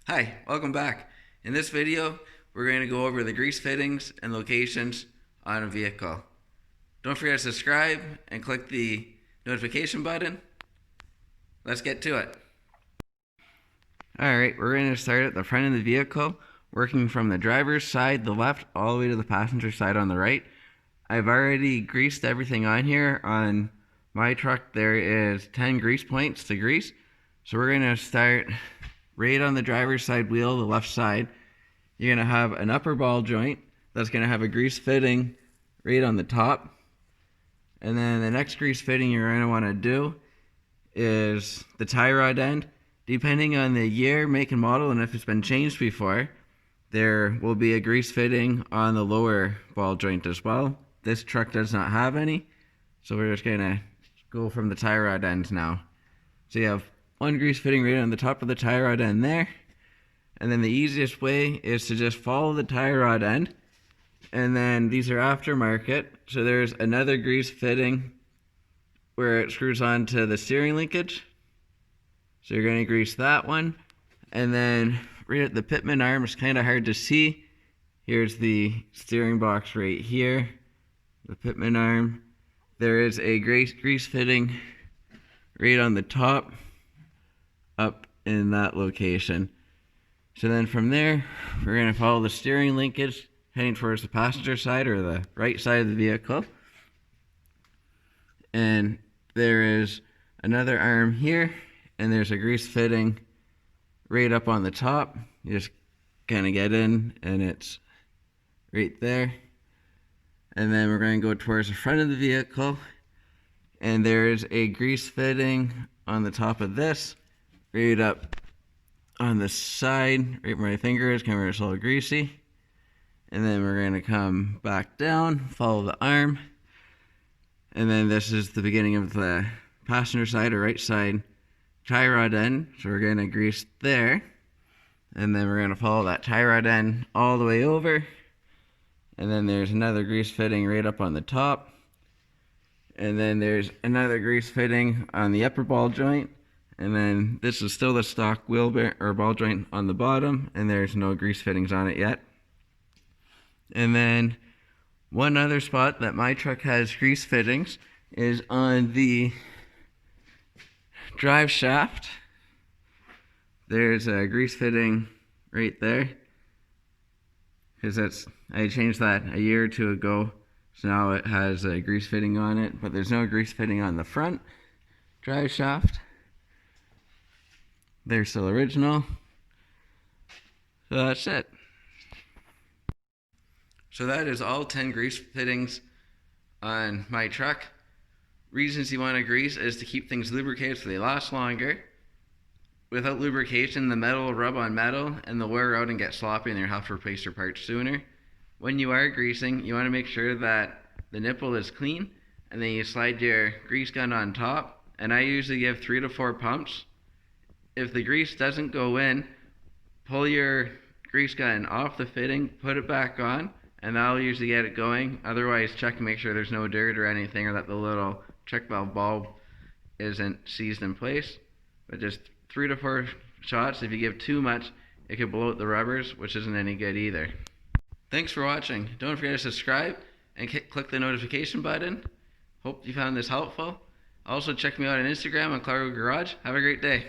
Hi, welcome back. In this video, we're going to go over the grease fittings and locations on a vehicle. Don't forget to subscribe and click the notification button. Let's get to it. Alright, we're going to start at the front of the vehicle, working from the driver's side, the left, all the way to the passenger side on the right. I've already greased everything on here. On my truck, there is 10 grease points to grease. So we're going to start right on the driver's side wheel, the left side. You're going to have an upper ball joint that's going to have a grease fitting right on the top. And then the next grease fitting you're going to want to do is the tie rod end. Depending on the year, make, and model, and if it's been changed before, there will be a grease fitting on the lower ball joint as well. This truck does not have any, so we're just going to go from the tie rod ends now. So you have one grease fitting right on the top of the tie rod end there. And then the easiest way is to just follow the tie rod end. And then these are aftermarket. So there's another grease fitting where it screws onto the steering linkage. So you're going to grease that one. And then right at the pitman arm, it's kind of hard to see. Here's the steering box right here, the pitman arm. There is a grease fitting right on the top, up in that location. So then from there, we're going to follow the steering linkage heading towards the passenger side or the right side of the vehicle. And there is another arm here, and there's a grease fitting right up on the top. You just kind of get in, and it's right there. And then we're going to go towards the front of the vehicle, and there's a grease fitting on the top of this, right up on the side, right where my finger is, kind of where it's a little greasy. And then we're going to come back down, follow the arm. And then this is the beginning of the passenger side or right side tie rod end. So we're going to grease there. And then we're going to follow that tie rod end all the way over. And then there's another grease fitting right up on the top. And then there's another grease fitting on the upper ball joint. And then this is still the stock wheel bear or ball joint on the bottom, and there's no grease fittings on it yet. And then one other spot that my truck has grease fittings is on the drive shaft. There's a grease fitting right there, because I changed that a year or two ago, so now it has a grease fitting on it, but there's no grease fitting on the front drive shaft. They're still original. So that's it. So that is all 10 grease fittings on my truck. Reasons you want to grease is to keep things lubricated so they last longer. Without lubrication, the metal will rub on metal and they'll wear out and get sloppy, and you'll have to replace your parts sooner. When you are greasing, you want to make sure that the nipple is clean, and then you slide your grease gun on top. And I usually give 3 to 4 pumps. If the grease doesn't go in, pull your grease gun off the fitting, put it back on, and that'll usually get it going. Otherwise, check and make sure there's no dirt or anything, or that the little check valve bulb isn't seized in place. But just 3 to 4 shots. If you give too much, it could blow out the rubbers, which isn't any good either. Thanks for watching. Don't forget to subscribe and click the notification button. Hope you found this helpful. Also, check me out on Instagram on Clargo Garage. Have a great day.